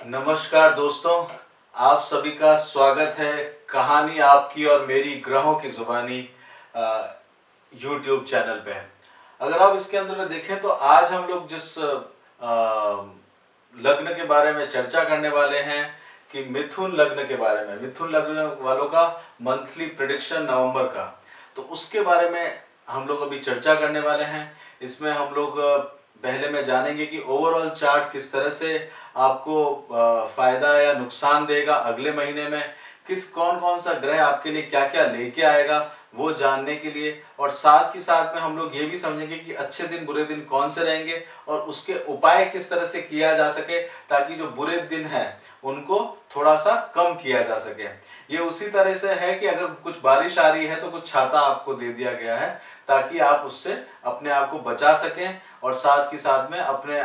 नमस्कार दोस्तों, आप सभी का स्वागत है कहानी आपकी और मेरी ग्रहों की जुबानी यूट्यूब चैनल पे। अगर आप इसके अंदर में देखें तो आज हम लोग जिस लग्न के बारे में चर्चा करने वाले हैं कि मिथुन लग्न के बारे में, मिथुन लग्न वालों का मंथली प्रेडिक्शन नवंबर का, तो उसके बारे में हम लोग अभी चर्चा करने वाले हैं। इसमें हम लोग पहले में जानेंगे कि ओवरऑल चार्ट किस तरह से आपको फायदा या नुकसान देगा, अगले महीने में किस कौन कौन सा ग्रह आपके लिए क्या क्या लेके आएगा वो जानने के लिए, और साथ ही साथ में हम लोग ये भी समझेंगे कि अच्छे दिन बुरे दिन कौन से रहेंगे और उसके उपाय किस तरह से किया जा सके ताकि जो बुरे दिन हैं उनको थोड़ा सा कम किया जा सके। ये उसी तरह से है कि अगर कुछ बारिश आ रही है तो कुछ छाता आपको दे दिया गया है ताकि आप उससे अपने आप को बचा सकें और साथ ही साथ में अपने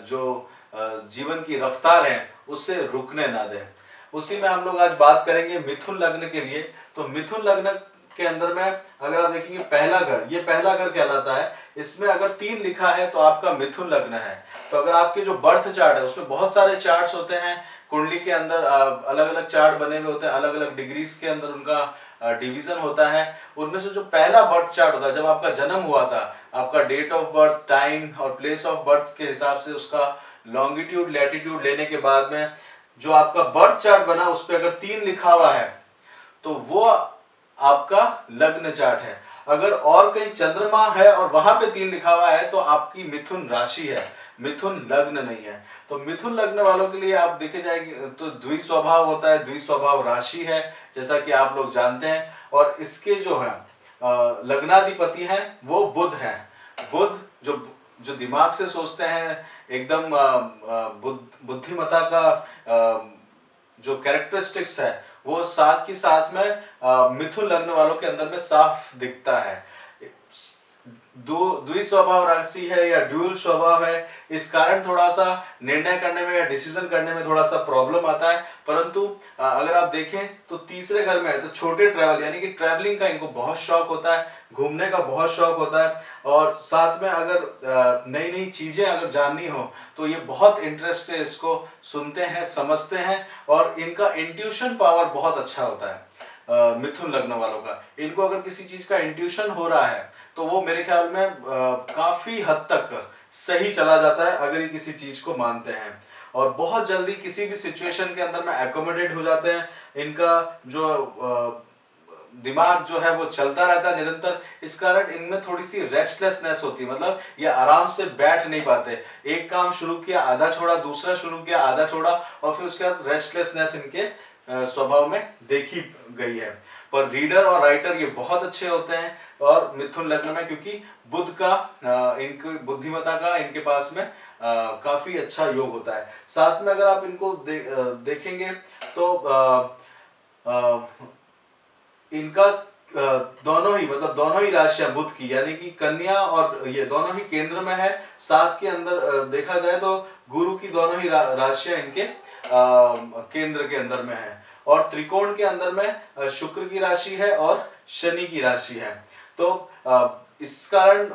जो जीवन की रफ्तार है उससे रुकने ना दें। उसी में हम लोग आज बात करेंगे मिथुन लग्न के लिए। तो मिथुन लग्न के अंदर में अगर आप देखेंगे पहला घर, ये पहला घर कहलाता है। इसमें अगर 3 लिखा है तो आपका मिथुन लग्न है। तो अगर आपके जो बर्थ चार्ट है उसमें बहुत सारे चार्ट्स होते हैं, कुंडली के अंदर अलग अलग चार्ट बने हुए होते हैं, अलग अलग डिग्रीज के अंदर उनका डिवीजन होता है। उनमें से जो पहला बर्थ चार्ट होता है, जब आपका जन्म हुआ था, आपका डेट ऑफ बर्थ, टाइम और प्लेस ऑफ बर्थ के हिसाब से उसका लॉन्गिट्यूड लैटिट्यूड लेने के बाद में जो आपका बर्थ चार्ट बना उस पर अगर 3 लिखा हुआ है तो वो आपका लग्न चार्ट है। अगर और कहीं चंद्रमा है और वहां पे 3 लिखा हुआ है तो आपकी मिथुन राशि है, मिथुन लग्न नहीं है। तो मिथुन लग्न वालों के लिए आप देखे जाएंगे तो द्विस्वभाव होता है, द्विस्वभाव राशि है जैसा कि आप लोग जानते हैं। और इसके जो है लग्नाधिपति हैं वो बुध हैं। बुध जो जो दिमाग से सोचते हैं, एकदम बुद्धिमत्ता का जो कैरेक्टरिस्टिक्स है वो साथ ही साथ में मिथुन लग्न वालों के अंदर में साफ दिखता है। द्विस्वभाव राशि है या ड्यूल स्वभाव है, इस कारण थोड़ा सा निर्णय करने में या डिसीजन करने में थोड़ा सा प्रॉब्लम आता है। परंतु अगर आप देखें तो तीसरे घर में है तो छोटे ट्रैवल यानी कि ट्रैवलिंग का इनको बहुत शौक होता है, घूमने का बहुत शौक होता है। और साथ में अगर नई नई चीजें अगर जाननी हो तो ये बहुत इंटरेस्ट से इसको सुनते हैं, समझते हैं और इनका इंट्यूशन पावर बहुत अच्छा होता है। मिथुन लग्न वालों का, इनको अगर किसी चीज का इंट्यूशन हो रहा है तो वो मेरे ख्याल में काफी हद तक सही चला जाता है अगर ये किसी चीज को मानते हैं, और बहुत जल्दी किसी भी सिचुएशन के अंदर में एकोमोडेट हो जाते हैं। इनका जो दिमाग जो है वो चलता रहता है निरंतर, इस कारण इनमें थोड़ी सी रेस्टलेसनेस होती है, मतलब ये आराम से बैठ नहीं पाते। एक काम शुरू किया आधा छोड़ा, दूसरा शुरू किया आधा छोड़ा, और फिर उसके बाद रेस्टलेसनेस इनके स्वभाव में देखी गई है। पर रीडर और राइटर ये बहुत अच्छे होते हैं और मिथुन लग्न में, क्योंकि बुध का इनकी बुद्धिमत्ता का इनके पास में काफी अच्छा योग होता है। साथ में अगर आप इनको देखेंगे तो इनका दोनों ही, मतलब दोनों ही राशियां बुध की यानी कि कन्या और ये दोनों ही केंद्र में है। साथ के अंदर देखा जाए तो गुरु की दोनों ही राशियां इनके केंद्र के अंदर में है, और त्रिकोण के अंदर में शुक्र की राशि है और शनि की राशि है। तो इस कारण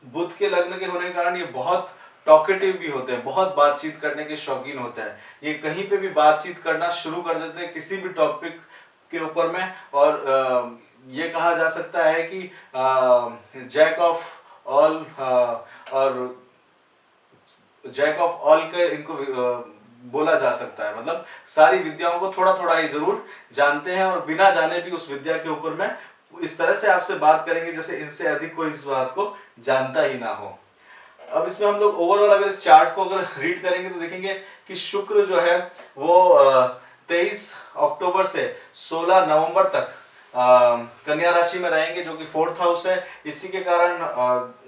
बुध के लग्न के होने के कारण ये बहुत टॉकेटिव भी होते हैं, बहुत बातचीत करने के शौकीन होते हैं। ये कहीं पे भी बातचीत करना शुरू कर देते हैं किसी भी टॉपिक के ऊपर में, और ये कहा जा सकता है कि जैक ऑफ ऑल और जैक ऑफ ऑल के इनको बोला जा सकता है, मतलब सारी विद्याओं को थोड़ा थोड़ा ही जरूर जानते हैं और बिना जाने भी उस विद्या के ऊपर में इस तरह से आपसे बात करेंगे जैसे इनसे अधिक कोई इस बात को जानता ही ना हो। अब इसमें हम लोग ओवरऑल अगर इस चार्ट को अगर रीड करेंगे तो देखेंगे कि शुक्र जो है वो 23 अक्टूबर से 16 नवंबर तक कन्या राशि में रहेंगे, जो कि 4th हाउस है। इसी के कारण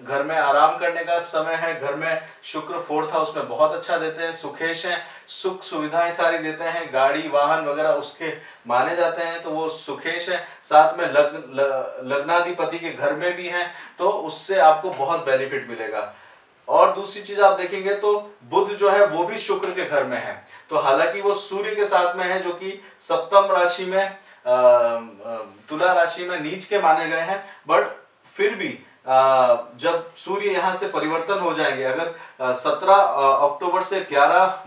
घर में आराम करने का समय है। घर में शुक्र 4th हाउस में बहुत अच्छा देते हैं, सुखेश हैं, सुख सुविधाएं सारी देते हैं, गाड़ी वाहन वगैरह उसके माने जाते हैं, तो वो सुखेश है। साथ में लग्नाधिपति के घर में भी हैं, तो उससे आपको बहुत बेनिफिट मिलेगा। और दूसरी चीज आप देखेंगे तो बुध जो है वो भी शुक्र के घर में है, तो हालांकि वो सूर्य के साथ में है जो कि सप्तम राशि में तुला राशि में नीच के माने गए हैं, बट फिर भी जब सूर्य यहां से परिवर्तन हो जाएंगे, अगर 17 अक्टूबर से 11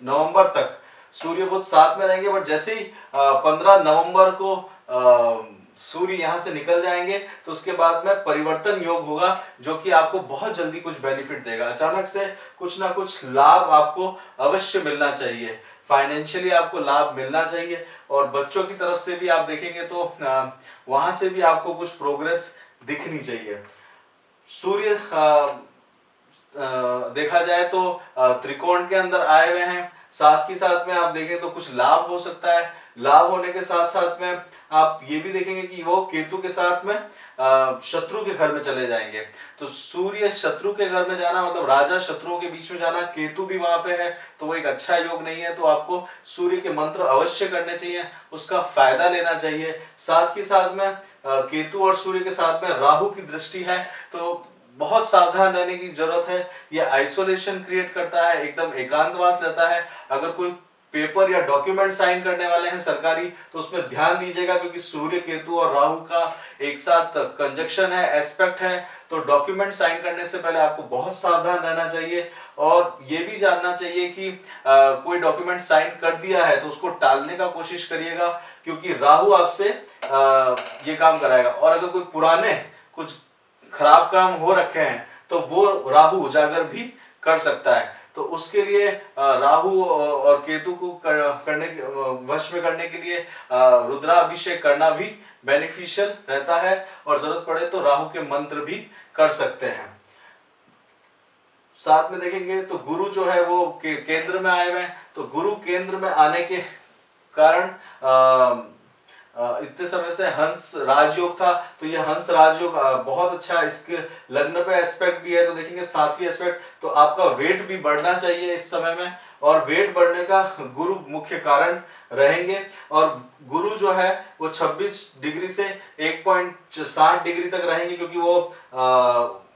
नवंबर तक सूर्य बुध साथ में रहेंगे, बट जैसे ही 15 नवंबर को सूर्य यहाँ से निकल जाएंगे तो उसके बाद में परिवर्तन योग होगा, जो कि आपको बहुत जल्दी कुछ बेनिफिट देगा। अचानक से कुछ ना कुछ लाभ आपको अवश्य मिलना चाहिए, फाइनेंशियली आपको लाभ मिलना चाहिए। और बच्चों की तरफ से भी आप देखेंगे तो वहां से भी आपको कुछ प्रोग्रेस दिखनी चाहिए। सूर्य देखा जाए तो त्रिकोण के अंदर आए हुए हैं, साथ ही साथ में आप देखें तो कुछ लाभ हो सकता है। लाभ होने के साथ साथ में आप ये भी देखेंगे कि वो केतु के साथ में शत्रु के घर में चले जाएंगे। तो सूर्य शत्रु के घर में जाना मतलब राजा शत्रुओं के बीच में जाना, केतु भी वहां पे है, तो वो एक अच्छा योग नहीं है। तो आपको सूर्य के मंत्र अवश्य करने चाहिए, उसका फायदा लेना चाहिए। साथ ही साथ में केतु और सूर्य के साथ में राहु की दृष्टि है, तो बहुत सावधान रहने की जरूरत है। यह आइसोलेशन क्रिएट करता है, एकदम एकांतवास लेता है। अगर कोई पेपर या डॉक्यूमेंट साइन करने वाले हैं सरकारी, तो उसमें ध्यान दीजिएगा, क्योंकि सूर्य केतु और राहु का एक साथ कंजक्शन है, एस्पेक्ट है। तो डॉक्यूमेंट साइन करने से पहले आपको बहुत सावधान रहना चाहिए। और ये भी जानना चाहिए कि कोई डॉक्यूमेंट साइन कर दिया है तो उसको टालने का कोशिश करिएगा, क्योंकि राहु आपसे ये काम कराएगा। और अगर कोई पुराने कुछ खराब काम हो रखे हैं तो वो राहु उजागर भी कर सकता है। तो उसके लिए राहु और केतु को करने वश में करने के लिए रुद्राभिषेक करना भी बेनिफिशियल रहता है। और जरूरत पड़े तो राहु के मंत्र भी कर सकते हैं। साथ में देखेंगे तो गुरु जो है वो केंद्र में आए हुए हैं, तो गुरु केंद्र में आने के कारण इतने समय से हंस राजयोग था, तो ये हंस राजयोग बहुत अच्छा, इसके लग्न पे एस्पेक्ट भी है। तो देखेंगे सातवीं एस्पेक्ट, तो आपका वेट भी बढ़ना चाहिए इस समय में, और वेट बढ़ने का गुरु मुख्य कारण रहेंगे। और गुरु जो है वो 26 डिग्री से 1.60 डिग्री तक रहेंगे, क्योंकि वो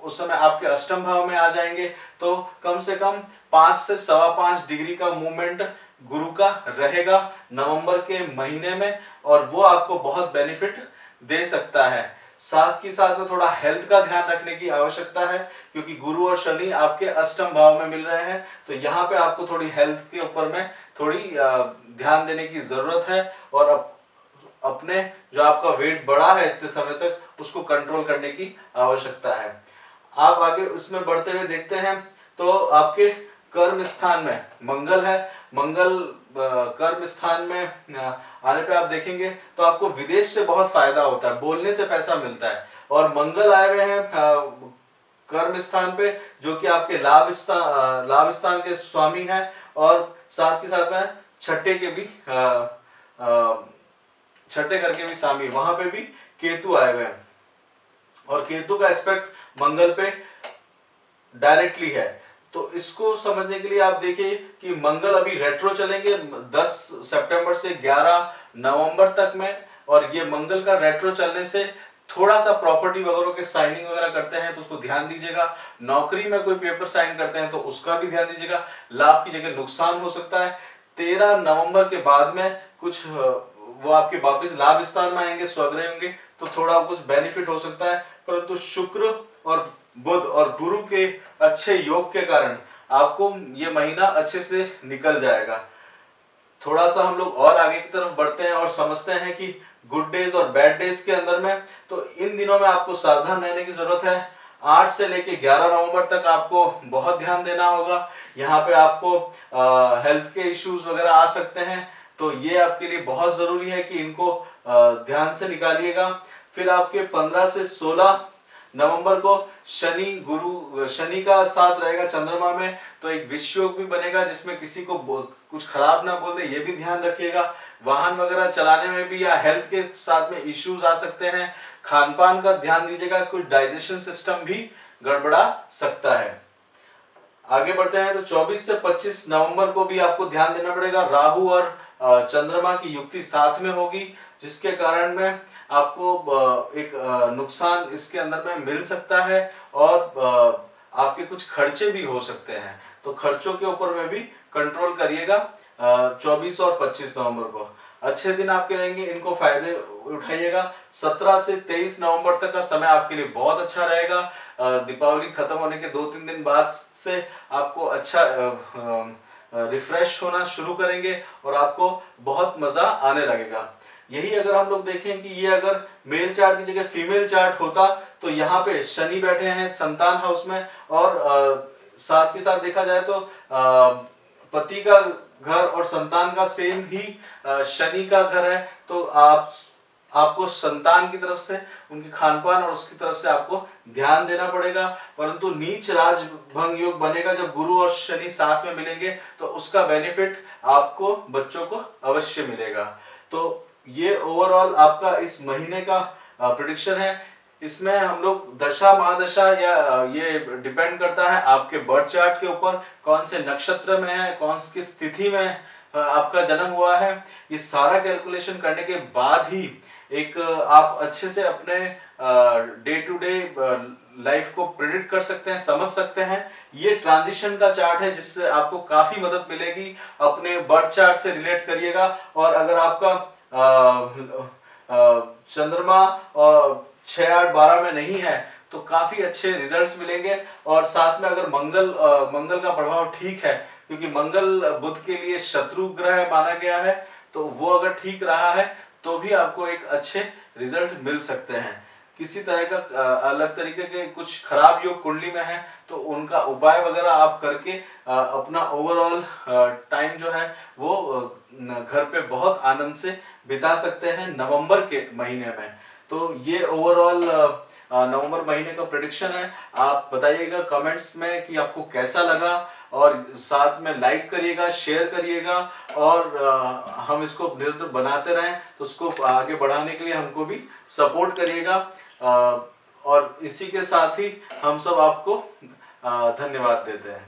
उस समय आपके अष्टम भाव में आ जाएंगे। तो कम से कम 5 से 5.25 डिग्री का मूवमेंट गुरु का रहेगा नवंबर के महीने में, और वो आपको बहुत बेनिफिट दे सकता है। साथ ही साथ में थोड़ा हेल्थ का ध्यान रखने की आवश्यकता है, क्योंकि गुरु और शनि आपके अष्टम भाव में मिल रहे हैं। तो यहाँ पे आपको थोड़ी हेल्थ के ऊपर में थोड़ी ध्यान देने की जरूरत है। और अपने जो आपका वेट बढ़ा है इतने समय तक, उसको कंट्रोल करने की आवश्यकता है। आप आगे उसमें बढ़ते हुए देखते हैं तो आपके कर्म स्थान में मंगल है। मंगल कर्म स्थान में आने पे आप देखेंगे तो आपको विदेश से बहुत फायदा होता है, बोलने से पैसा मिलता है। और मंगल आए हुए हैं कर्म स्थान पे, जो कि आपके लाभ स्थान के स्वामी हैं। और साथ के साथ में छठे के भी छठे घर के भी स्वामी, वहां पे भी केतु आए हुए हैं। और केतु का एस्पेक्ट मंगल पे डायरेक्टली है। तो इसको समझने के लिए आप देखिए कि मंगल अभी रेट्रो चलेंगे 10 सितंबर से 11 नवंबर तक में। और ये मंगल का रेट्रो चलने से थोड़ा सा प्रॉपर्टी वगैरह के साइनिंग वगैरह करते हैं तो उसको ध्यान दीजिएगा। नौकरी में कोई पेपर साइन करते हैं तो उसका भी ध्यान दीजिएगा, लाभ की जगह नुकसान हो सकता है। 13 नवंबर के बाद में कुछ वो आपके वापिस लाभ स्थान में आएंगे, स्वग्रह होंगे, तो थोड़ा कुछ बेनिफिट हो सकता है। परंतु शुक्र और बुध और गुरु के अच्छे योग के कारण आपको ये महीना अच्छे से निकल जाएगा। थोड़ा सा हम लोग और आगे की तरफ बढ़ते हैं और समझते हैं कि गुड डेज और बैड डेज के अंदर में, तो इन दिनों में आपको सावधान रहने की जरूरत है। 8 से लेके 11 नवंबर तक आपको बहुत ध्यान देना होगा। यहाँ पे आपको हेल्थ के इश्यूज वगैरह आ सकते हैं, तो ये आपके लिए बहुत जरूरी है कि इनको ध्यान से निकालिएगा। फिर आपके 15 से 16 नवंबर को शनि का साथ रहेगा चंद्रमा में, तो एक विषय योग भी बनेगा जिसमें किसी को कुछ खराब ना बोल दे, ये भी ध्यान रखिएगा। वाहन वगैरह चलाने में भी या हेल्थ के साथ में इश्यूज आ सकते हैं। खान पान का ध्यान दीजिएगा, कुछ डाइजेशन सिस्टम भी गड़बड़ा सकता है। आगे बढ़ते हैं तो 24 से 25 नवंबर को भी आपको ध्यान देना पड़ेगा। राहु और चंद्रमा की युक्ति साथ में होगी, जिसके कारण में आपको एक नुकसान इसके अंदर में मिल सकता है। और आपके कुछ खर्चे भी हो सकते हैं, तो खर्चों के ऊपर में भी कंट्रोल करिएगा। 24 और 25 नवंबर को अच्छे दिन आपके रहेंगे, इनको फायदे उठाइएगा। 17 से 23 नवंबर तक का समय आपके लिए बहुत अच्छा रहेगा। दीपावली खत्म होने के 2-3 दिन बाद से आपको अच्छा रिफ्रेश होना शुरू करेंगे और आपको बहुत मजा आने लगेगा। यही अगर हम लोग देखें कि ये अगर मेल चार्ट की जगह फीमेल चार्ट होता तो यहाँ पे शनि बैठे हैं संतान हाउस में, और साथ के साथ देखा जाए तो पति का घर और संतान का सेम ही शनि का घर है, तो आपको संतान की तरफ से उनके खान पान और उसकी तरफ से आपको ध्यान देना पड़ेगा। परंतु नीच राज भंग योग बनेगा जब गुरु और शनि साथ में मिलेंगे, तो उसका बेनिफिट आपको बच्चों को अवश्य मिलेगा। तो ये ओवरऑल आपका इस महीने का प्रेडिक्शन है। इसमें हम लोग दशा महादशा या ये डिपेंड करता है आपके बर्थ चार्ट के ऊपर, कौन से नक्षत्र में है, कौन सी स्थिति में आपका जन्म हुआ है। ये सारा कैलकुलेशन करने के बाद ही एक आप अच्छे से अपने डे टू डे लाइफ को प्रेडिक्ट कर सकते हैं, समझ सकते हैं। ये ट्रांजिशन का चार्ट है जिससे आपको काफी मदद मिलेगी। अपने बर्थ चार्ट से रिलेट करिएगा, और अगर आपका चंद्रमा और 6, 8, 12 में नहीं है तो काफी अच्छे रिजल्ट्स मिलेंगे। और साथ में अगर मंगल का प्रभाव ठीक है, क्योंकि मंगल बुध के लिए शत्रु ग्रह माना गया है, तो वो अगर ठीक रहा है तो भी आपको एक अच्छे रिजल्ट मिल सकते हैं। किसी तरह का अलग तरीके के कुछ खराब योग कुंडली में है तो उनका उपाय वगैरह आप करके अपना ओवरऑल टाइम जो है वो घर पे बहुत आनंद से बिता सकते हैं नवंबर के महीने में। तो ये ओवरऑल नवंबर महीने का प्रेडिक्शन है। आप बताइएगा कमेंट्स में कि आपको कैसा लगा, और साथ में लाइक करिएगा, शेयर करिएगा, और हम इसको निरंतर बनाते रहें तो उसको आगे बढ़ाने के लिए हमको भी सपोर्ट करिएगा। और इसी के साथ ही हम सब आपको धन्यवाद देते हैं।